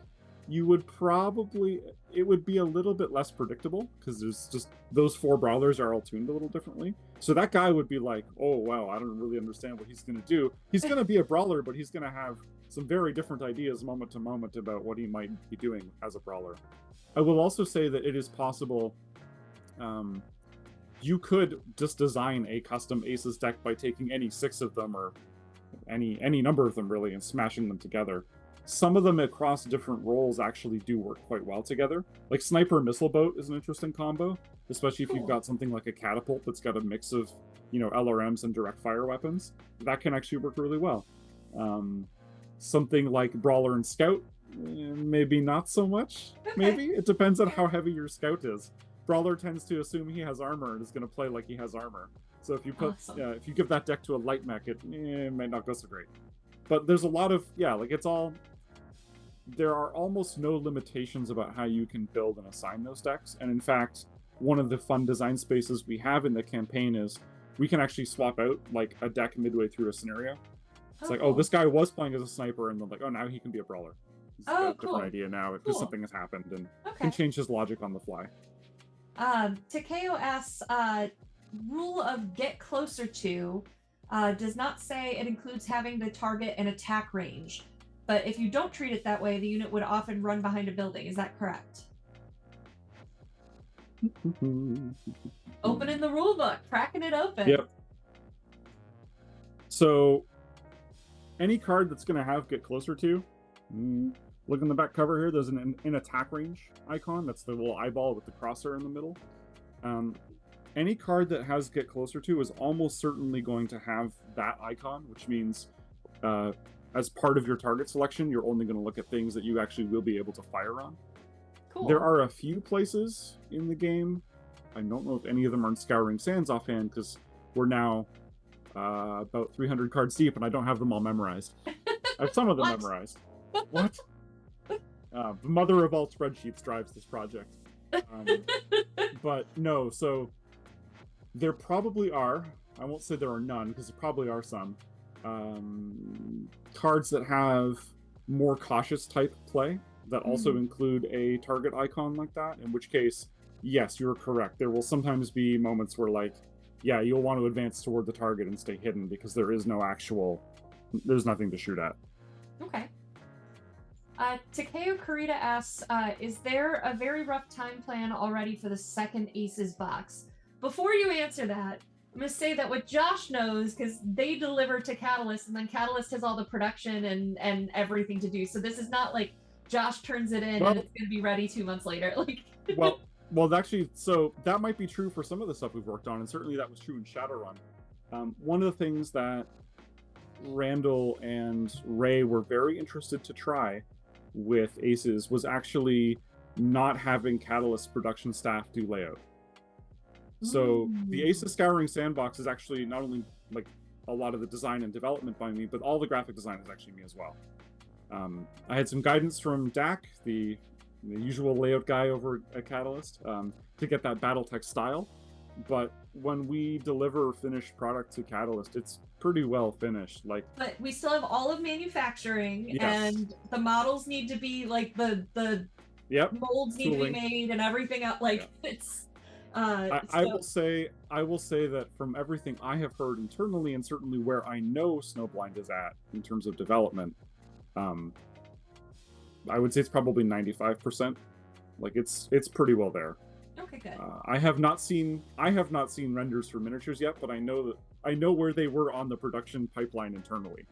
B: You would probably, it would be a little bit less predictable because there's just, those 4 Brawlers are all tuned a little differently. So that guy would be like, oh, wow, I don't really understand what he's going to do. He's going to be a Brawler, but he's going to have some very different ideas moment to moment about what he might be doing as a Brawler. I will also say that it is possible you could just design a custom Aces deck by taking any 6 of them or any number of them really and smashing them together. Some of them across different roles actually do work quite well together. Like Sniper Missile Boat is an interesting combo, especially if you've got something like a Catapult that's got a mix of, you know, LRMs and direct fire weapons. That can actually work really well. Something like Brawler and Scout, maybe not so much. Maybe it depends on how heavy your Scout is. Brawler tends to assume he has armor and is going to play like he has armor. So if you put, if you give that deck to a light mech, it might not go so great. But there's a lot of, like it's all. There are almost no limitations about how you can build and assign those decks. And in fact, one of the fun design spaces we have in the campaign is we can actually swap out like a deck midway through a scenario. It's like, oh, this guy was playing as a sniper, and then like, oh, now he can be a brawler. He's got a different idea now because something has happened and can change his logic on the fly.
A: Takeo asks, rule of get closer to does not say it includes having the target and attack range. But if you don't treat it that way, the unit would often run behind a building. Is that correct? Opening the rule book, cracking it open.
B: Yep. So, any card that's going to have get closer to, look in the back cover here, there's an attack range icon. That's the little eyeball with the crosshair in the middle. Any card that has get closer to is almost certainly going to have that icon, which means as part of your target selection, you're only going to look at things that you actually will be able to fire on.
A: Cool.
B: There are a few places in the game. I don't know if any of them are in Scouring Sands offhand, because we're now about 300 cards deep, and I don't have them all memorized. I have some of them memorized. What? The mother of all spreadsheets drives this project. But no, so there probably are, I won't say there are none, because there probably are some, cards that have more cautious type play that also include a target icon like that, in which case yes, you're correct. There will sometimes be moments where, like, yeah, you'll want to advance toward the target and stay hidden because there's nothing to shoot at.
A: Okay. Takeo Kurita asks, is there a very rough time plan already for the second Aces box? Before you answer that, I'm going to say that what Josh knows, because they deliver to Catalyst, and then Catalyst has all the production and everything to do. So this is not like Josh turns it in and it's going to be ready 2 months later. Like,
B: well, actually, so that might be true for some of the stuff we've worked on, and certainly that was true in Shadowrun. One of the things that Randall and Ray were very interested to try with Aces was actually not having Catalyst production staff do layout. So the Aces Scouring Sandbox is actually not only like a lot of the design and development by me, but all the graphic design is actually me as well. I had some guidance from Dak, the usual layout guy over at Catalyst, to get that BattleTech style. But when we deliver finished product to Catalyst, it's pretty well finished.
A: But we still have all of manufacturing,
B: yes.
A: And the models need to be like the molds need to be made and everything else. Like it's.
B: I will say that from everything I have heard internally, and certainly where I know Snowblind is at in terms of development, I would say it's probably 95%. Like it's pretty well there.
A: Okay, good.
B: I have not seen renders for miniatures yet, but I know where they were on the production pipeline internally.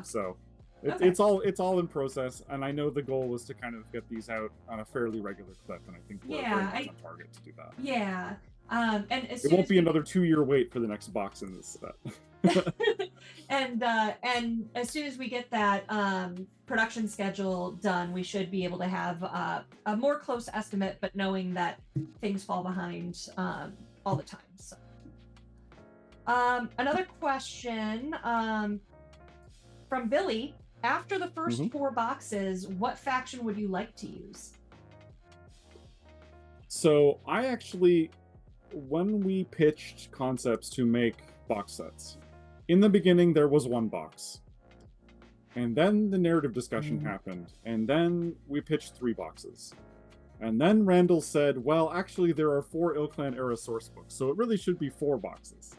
B: So it's all in process, and I know the goal was to kind of get these out on a fairly regular clip, and I think we're very much on target to do that.
A: Yeah. And
B: it won't be another 2-year wait for the next box in this set.
A: And as soon as we get that production schedule done, we should be able to have a more close estimate, but knowing that things fall behind all the time. So, another question from Billy. After the first 4 boxes, what faction would you like to use?
B: So I actually, when we pitched concepts to make box sets, in the beginning there was 1 box. And then the narrative discussion happened, and then we pitched 3 boxes. And then Randall said, well, actually there are 4 Ilclan era source books, so it really should be 4 boxes.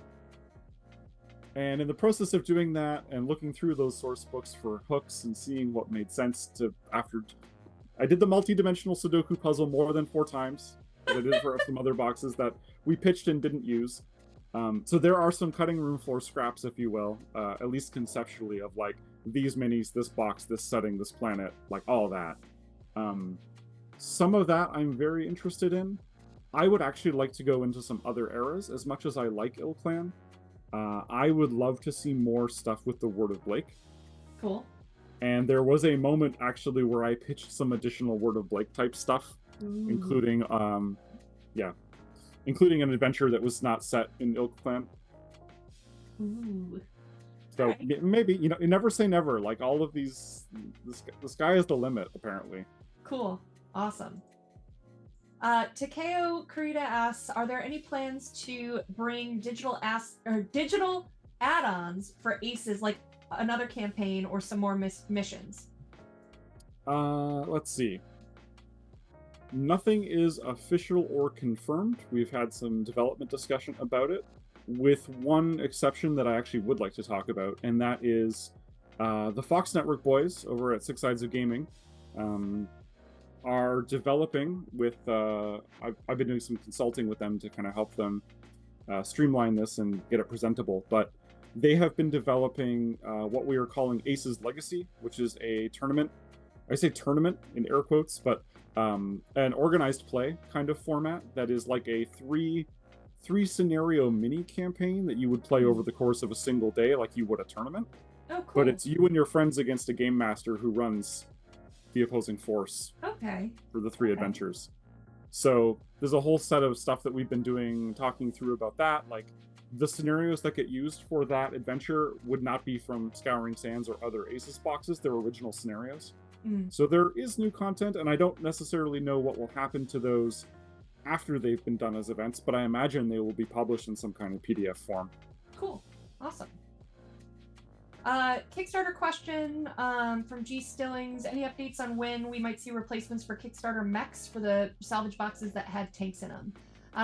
B: And in the process of doing that and looking through those source books for hooks and seeing what made sense I did the multi-dimensional Sudoku puzzle more than 4 times. I did it for some other boxes that we pitched and didn't use. So there are some cutting room floor scraps, if you will, at least conceptually, of like these minis, this box, this setting, this planet, like all that. Some of that I'm very interested in. I would actually like to go into some other eras, as much as I like Ilclan. I would love to see more stuff with the Word of Blake.
A: Cool.
B: And there was a moment actually where I pitched some additional Word of Blake type stuff, including an adventure that was not set in Ilclan.
A: Ooh.
B: So maybe, you never say never. Like all of these, the sky is the limit, apparently.
A: Cool. Awesome. Takeo Kurita asks, are there any plans to bring digital add-ons for Aces, like another campaign or some more missions?
B: Let's see. Nothing is official or confirmed. We've had some development discussion about it, with one exception that I actually would like to talk about, and that is the Fox Network boys over at Six Sides of Gaming are developing with... I've been doing some consulting with them to kind of help them streamline this and get it presentable, but they have been developing what we are calling Aces Legacy, which is a tournament. I say tournament in air quotes, but an organized play kind of format that is like a three scenario mini campaign that you would play over the course of a single day, like you would a tournament.
A: Oh, cool.
B: But it's you and your friends against a game master who runs the opposing force.
A: Okay.
B: For the 3 adventures. So there's a whole set of stuff that we've been talking through about that. Like the scenarios that get used for that adventure would not be from Scouring Sands or other Aces boxes. They're original scenarios. So there is new content, and I don't necessarily know what will happen to those after they've been done as events, but I imagine they will be published in some kind of PDF form.
A: Cool. Awesome. Kickstarter question from G Stillings. Any updates on when we might see replacements for Kickstarter mechs for the salvage boxes that had tanks in them?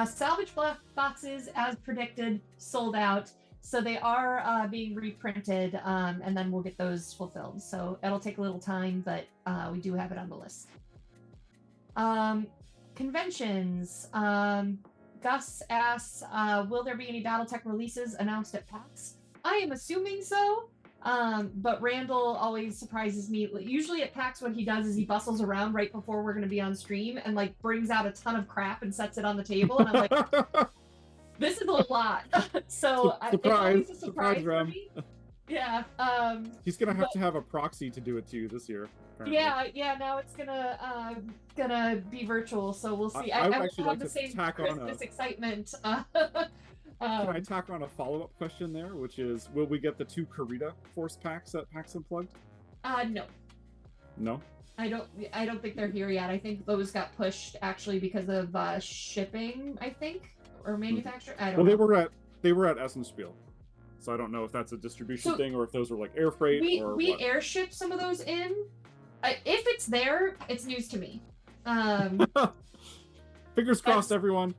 A: Salvage boxes, as predicted, sold out. So they are being reprinted, and then we'll get those fulfilled. So it'll take a little time, but we do have it on the list. Conventions. Gus asks, will there be any BattleTech releases announced at PAX? I am assuming so. But Randall always surprises me. Usually at PAX, what he does is he bustles around right before we're going to be on stream and like brings out a ton of crap and sets it on the table. And I'm like, this is a lot. So it's always a surprise for me. Yeah.
B: He's gonna have to have a proxy to do it too this year.
A: Apparently. Yeah. Now it's gonna be virtual, so we'll see.
B: I would
A: won't
B: actually
A: have
B: like
A: the
B: to
A: same
B: tack
A: Christmas
B: on
A: excitement.
B: Can I tack on a follow-up question there, which is, will we get the 2 Karita Force packs at PAX Unplugged?
A: No.
B: No?
A: I don't think they're here yet. I think those got pushed actually because of shipping, I think, or manufacture. I don't know.
B: They were at Essenspiel, so I don't know if that's a distribution thing or if those were like air freight. We
A: airship some of those in. If it's there, it's news to me.
B: Fingers crossed, everyone.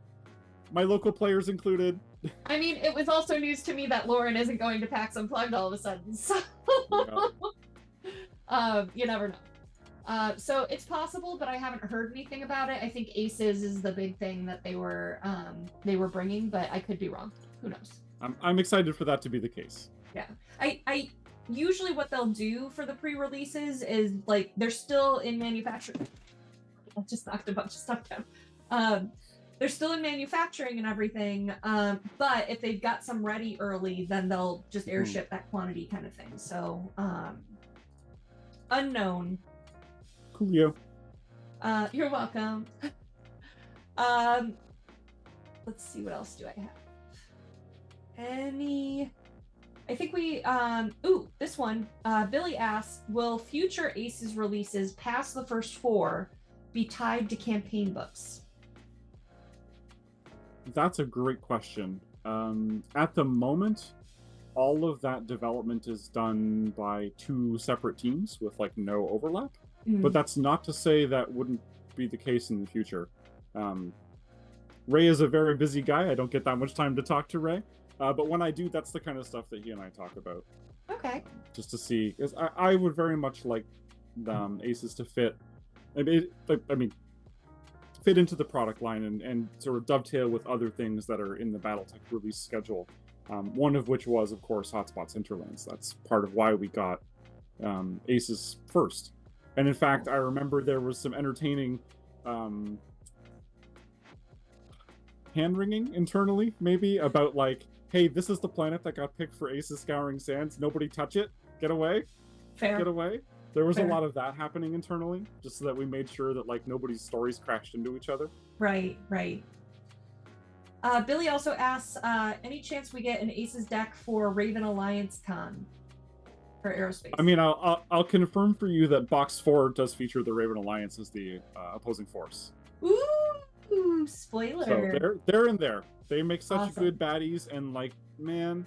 B: My local players included.
A: I mean, it was also news to me that Lauren isn't going to PAX Unplugged all of a sudden, so you never know. So it's possible, but I haven't heard anything about it. I think Aces is the big thing that they were bringing, but I could be wrong. Who knows?
B: I'm excited for that to be the case.
A: Yeah, I usually what they'll do for the pre-releases is like they're still in manufacturing. I just knocked a bunch of stuff down. They're still in manufacturing and everything, but if they've got some ready early, then they'll just airship that quantity kind of thing. So, unknown.
B: Coolio.
A: You're welcome. Let's see, what else do I have? I think we, this one. Billy asks, will future Aces releases past the first 4 be tied to campaign books?
B: That's a great question. At the moment, all of that development is done by 2 separate teams with like no overlap. But that's not to say that wouldn't be the case in the future. Ray is a very busy guy. I don't get that much time to talk to Ray. But when I do, that's the kind of stuff that he and I talk about.
A: Okay.
B: Just to see, because I would very much like Aces to fit. Fit into the product line and sort of dovetail with other things that are in the BattleTech release schedule. One of which was, of course, Hotspots Hinterlands. That's part of why we got Aces first. And in fact, I remember there was some entertaining hand-wringing internally, maybe, about like, hey, this is the planet that got picked for Aces Scouring Sands. Nobody touch it. Get away.
A: Fair.
B: Get away. There was a lot of that happening internally, just so that we made sure that like nobody's stories crashed into each other.
A: Right. Billy also asks, any chance we get an Aces deck for Raven Alliance Con for Aerospace?
B: I mean, I'll confirm for you that Box 4 does feature the Raven Alliance as the opposing force.
A: Ooh, spoiler.
B: So they're in there. They make such good baddies, and like, man,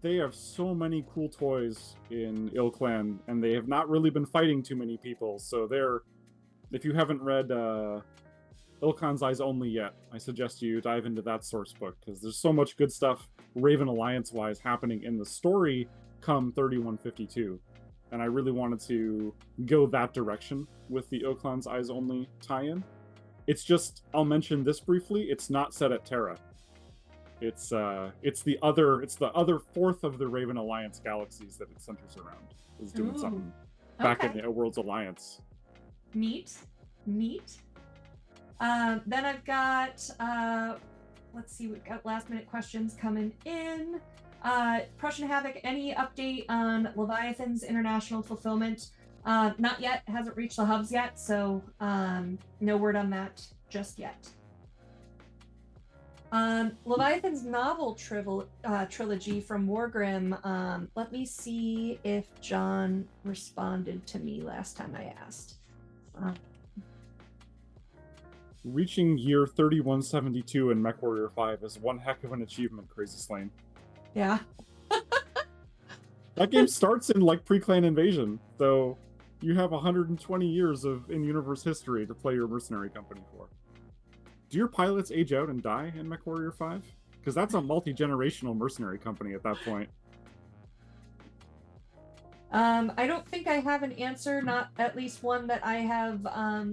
B: they have so many cool toys in IlClan, and they have not really been fighting too many people. So if you haven't read IlClan's Eyes Only yet, I suggest you dive into that source book, because there's so much good stuff Raven Alliance-wise happening in the story come 3152. And I really wanted to go that direction with the IlClan's Eyes Only tie-in. It's just, I'll mention this briefly, it's not set at Terra. It's the other fourth of the Raven Alliance galaxies that it centers around is doing something back in the World's Alliance.
A: Neat. Then I've got let's see, we've got last minute questions coming in. Prussian Havoc, any update on Leviathan's international fulfillment? Not yet, hasn't reached the hubs yet, so no word on that just yet. Leviathan's novel trilogy from Wargrim. Let me see if John responded to me last time I asked.
B: Reaching year 3172 in MechWarrior 5 is one heck of an achievement, Crazy Slane.
A: Yeah.
B: That game starts in like pre-clan invasion, so you have 120 years of in-universe history to play your mercenary company for. Do your pilots age out and die in MechWarrior 5? Because that's a multi-generational mercenary company at that point.
A: I don't think I have an answer, not at least one that I have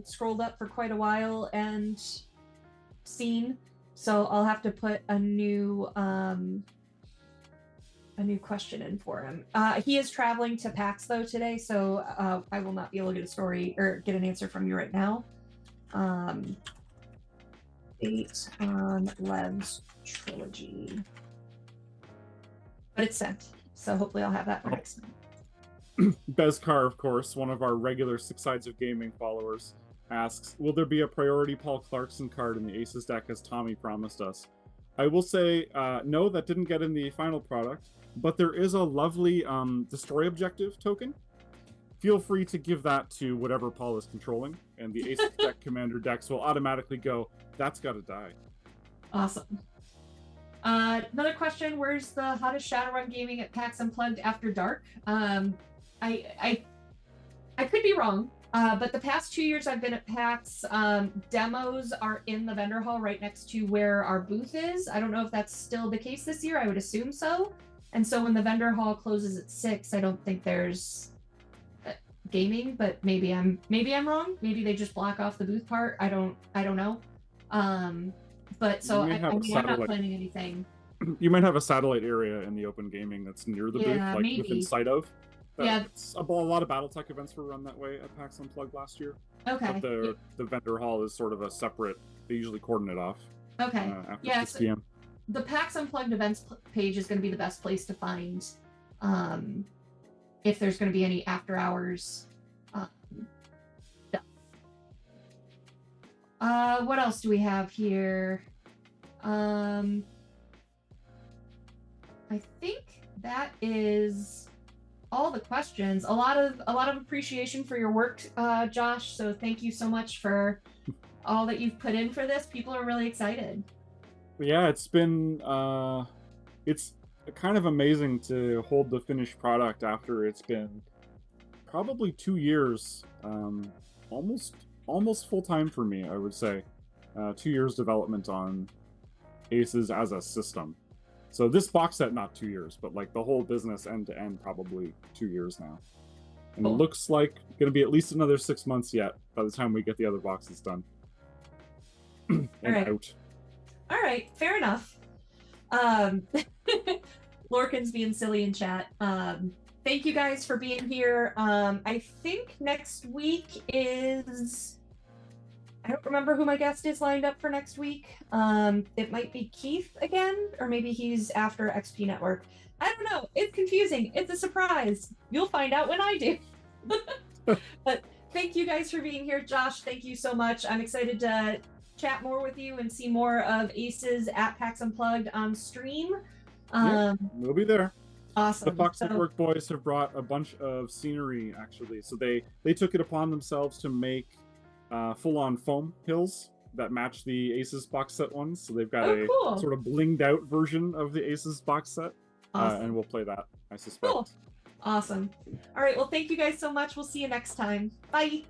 A: scrolled up for quite a while and seen. So I'll have to put a new question in for him. He is traveling to PAX though today, so I will not be able to get a story or get an answer from you right now. Date on Lev's trilogy, but it's sent, so hopefully I'll have that for next time.
B: Bezcar, of course, one of our regular Six Sides of Gaming followers, asks, will there be a priority Paul Clarkson card in the Aces deck as Tommy promised us? I will say, no, that didn't get in the final product, but there is a lovely Destroy Objective token. Feel free to give that to whatever Paul is controlling, and the Aces deck commander decks will automatically go, that's gotta die.
A: Awesome. Another question, where's the hottest Shadowrun gaming at PAX Unplugged after dark? I could be wrong, but the past 2 years I've been at PAX, demos are in the vendor hall right next to where our booth is. I don't know if that's still the case this year. I would assume so. And so when the vendor hall closes at 6, I don't think there's gaming, but maybe I'm wrong. Maybe they just block off the booth part. I don't know. But so I'm not planning anything.
B: You might have a satellite area in the open gaming that's near the booth, like maybe within sight of. A lot of BattleTech events were run that way at PAX Unplugged last year.
A: Okay.
B: But the vendor hall is sort of a separate. They usually cordon it off.
A: Okay.
B: After 6 p.m.
A: The PAX Unplugged events page is going to be the best place to find if there's going to be any after hours stuff. What else do we have here? I think that is all the questions. A lot of appreciation for your work, Josh. So thank you so much for all that you've put in for this. People are really excited.
B: Yeah, it's been it's kind of amazing to hold the finished product after it's been probably 2 years, almost full time for me, I would say. 2 years development on Aces as a system. So this box set, not 2 years, but like the whole business end to end, probably 2 years now. And It looks like going to be at least another 6 months yet by the time we get the other boxes done. And out.
A: All right, fair enough. Lorcan's being silly in chat. Thank you guys for being here. I think next week is... I don't remember who my guest is lined up for next week. It might be Keith again, or maybe he's after XP Network. I don't know. It's confusing. It's a surprise. You'll find out when I do. But thank you guys for being here. Josh, thank you so much. I'm excited to chat more with you and see more of Aces at PAX Unplugged on stream.
B: We'll be there.
A: Awesome.
B: The Fox Network boys have brought a bunch of scenery, actually. So they took it upon themselves to make full-on foam hills that match the Aces box set ones. So they've got
A: cool.
B: Sort of blinged out version of the Aces box set. Awesome. And we'll play that, I suspect.
A: Cool. Awesome. All right. Well, thank you guys so much. We'll see you next time. Bye.